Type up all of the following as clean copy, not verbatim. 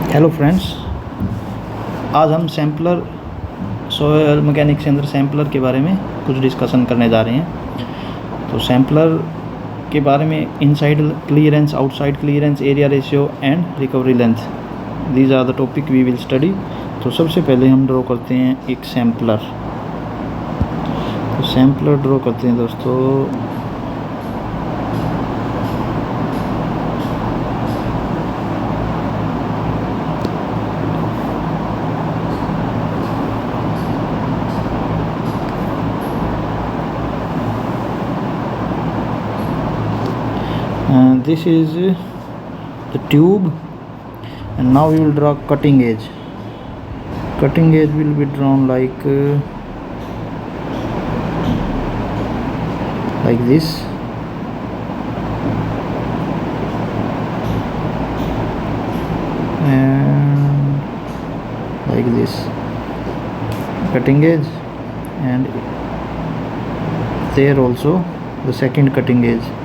Hello friends, आज हम sampler soil mechanics के अंदर सैम्पलर के बारे में कुछ डिस्कशन करने जा रहे हैं। तो सैम्पलर के बारे में inside clearance, outside clearance, area ratio and recovery length, these are the topic we will study. तो सबसे पहले हम ड्रॉ करते हैं एक सैम्पलर। तो सैम्पलर ड्रॉ करते हैं दोस्तों। This is the tube, and now we will draw cutting edge. Cutting edge will be drawn like this, and like this, cutting edge, and there also the second cutting edge.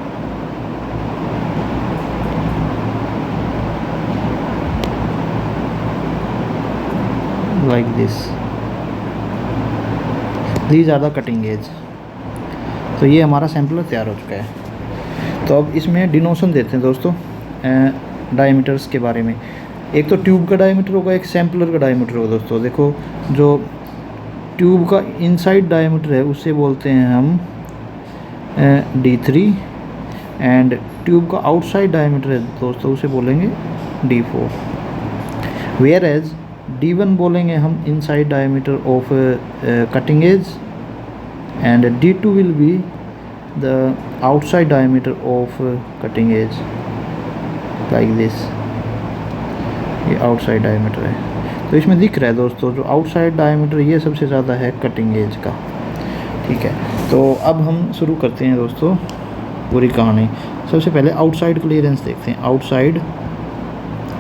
Like this, these are the cutting edge. तो ये हमारा sampler तैयार हो चुका है। तो अब इसमें डिनोशन देते हैं दोस्तों डायमीटर्स के बारे में। एक तो ट्यूब का डायमीटर होगा, एक सैम्पलर का डायमीटर होगा। दोस्तों देखो, जो ट्यूब का इनसाइड डायमीटर है उसे बोलते हैं हम D3, एंड ट्यूब का आउटसाइड डायमीटर है दोस्तों उसे बोलेंगे D4। वेयर एज D1 बोलेंगे हम inside diameter of cutting as, and D2 will be the outside diameter of cutting as, like this. ये आउटसाइड डायमीटर है। तो इसमें दिख रहा है दोस्तों, जो आउटसाइड डायमीटर ये सबसे ज़्यादा है कटिंग एज का। ठीक है, तो अब हम शुरू करते हैं दोस्तों पूरी कहानी। सबसे पहले आउटसाइड क्लियरेंस देखते हैं। आउटसाइड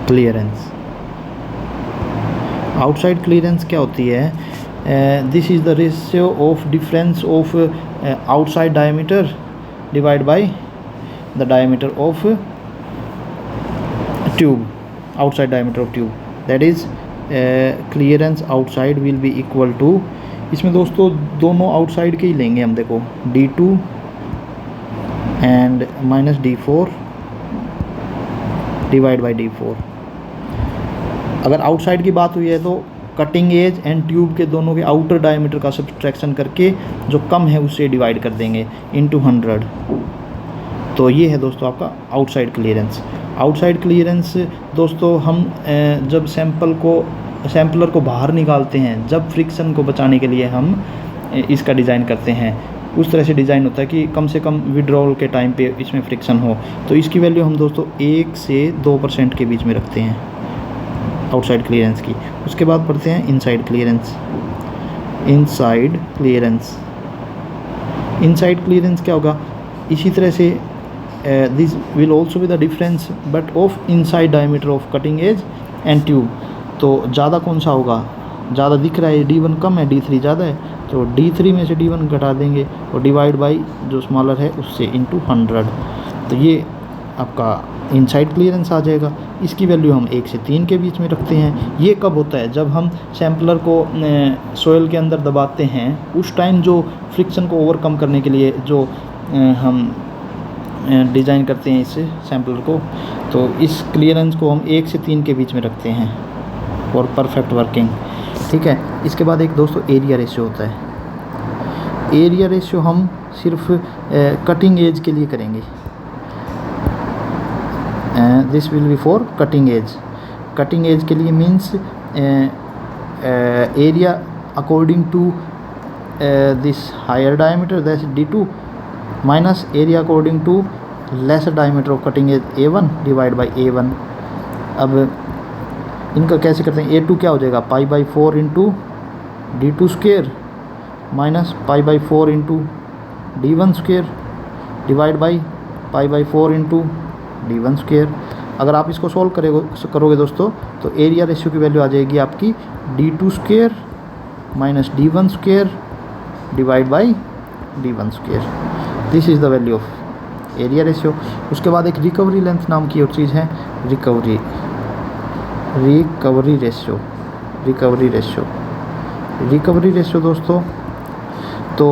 क्लियरेंस, आउटसाइड क्लियरेंस क्या होती है? This is the ratio of difference of outside diameter divide by the diameter of tube, outside diameter of tube, that is clearance outside will be equal to. इसमें दोस्तों दोनों outside के ही लेंगे हम। देखो D2 and minus D4 divide by D4। अगर outside की बात हुई है तो कटिंग एज एंड ट्यूब के दोनों के आउटर डायमीटर का सब्सट्रैक्शन करके जो कम है उससे डिवाइड कर देंगे इनटू 100। तो ये है दोस्तों आपका आउटसाइड क्लियरेंस। आउटसाइड क्लियरेंस दोस्तों हम जब सैम्पलर को बाहर निकालते हैं, जब फ्रिक्शन को बचाने के लिए हम इसका डिज़ाइन करते हैं, उस तरह से डिज़ाइन होता है कि कम से कम विड्रॉल के टाइम पे इसमें फ्रिक्शन हो। तो इसकी वैल्यू हम दोस्तों 1 से 2% के बीच में रखते हैं आउटसाइड क्लियरेंस की। उसके बाद पढ़ते हैं inside clearance. Inside clearance, inside clearance क्या होगा? इसी तरह से this will also be the difference but of inside diameter of cutting as and tube. तो ज़्यादा कौन सा होगा? ज़्यादा दिख रहा है D1 कम है, D3 ज़्यादा है, तो D3 में से D1 घटा देंगे और डिवाइड बाई जो स्मॉलर है उससे इनटू 100। तो ये आपका इनसाइड क्लियरेंस आ जाएगा। इसकी वैल्यू हम 1 से 3 के बीच में रखते हैं। ये कब होता है? जब हम सैम्पलर को सॉइल के अंदर दबाते हैं, उस टाइम जो फ्रिक्शन को ओवरकम करने के लिए जो हम डिज़ाइन करते हैं इस सैम्पलर को, तो इस क्लियरेंस को हम 1 से 3 के बीच में रखते हैं फॉर परफेक्ट वर्किंग। ठीक है, इसके बाद एक दोस्तों एरिया रेशियो होता है। एरिया रेशियो हम सिर्फ कटिंग एज के लिए करेंगे। This will be for cutting edge. Cutting edge के लिए means area according to this higher diameter that D2 minus area according to lesser diameter of cutting edge A1 divide by A1। अब इनका कैसे करते हैं? A2 क्या हो जाएगा? π/4 into D2 square minus π/4 into D1 square divide by π/4 into D1 square. अगर आप इसको सॉल्व करोगे दोस्तों, तो एरिया रेशियो की वैल्यू आ जाएगी आपकी D2 square minus D1 square divide by D1 square. This is the value of area ratio. उसके बाद एक रिकवरी लेंथ नाम की और चीज़ है, recovery recovery ratio, recovery ratio, recovery ratio दोस्तों, तो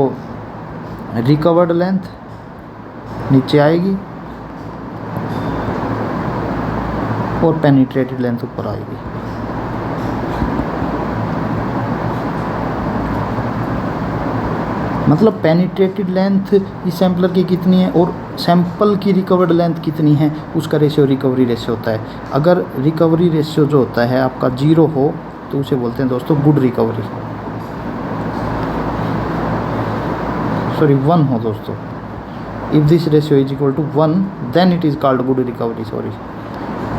रिकवर्ड लेंथ नीचे आएगी और पेनिट्रेटेड लेंथ ऊपर आएगी। मतलब पेनिट्रेटेड लेंथ इस सैम्पलर की कितनी है और सैंपल की रिकवर्ड लेंथ कितनी है, उसका रेशियो रिकवरी रेशियो होता है। अगर रिकवरी रेशियो जो होता है आपका 0 हो तो उसे बोलते हैं दोस्तों गुड रिकवरी, सॉरी 1 हो दोस्तों। If this ratio is equal to 1 then it is called good recovery, sorry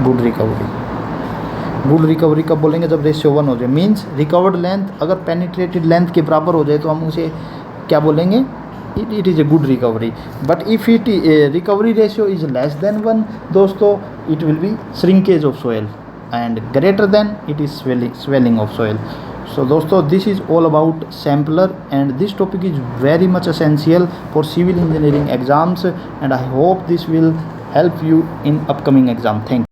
good recovery. Good recovery कब बोलेंगे, जब रेशियो 1 हो जाए, मीन्स रिकवर्ड लेंथ अगर पेनिट्रेटेड लेंथ के बराबर हो जाए तो हम उसे क्या बोलेंगे, it is a good recovery. But if it recovery ratio is less than 1 दोस्तों, it will be shrinkage of soil and greater than it is swelling of soil. So दोस्तों, this is all about sampler and this topic is very much essential for civil engineering exams and I hope this will help you in upcoming exam. Thank you.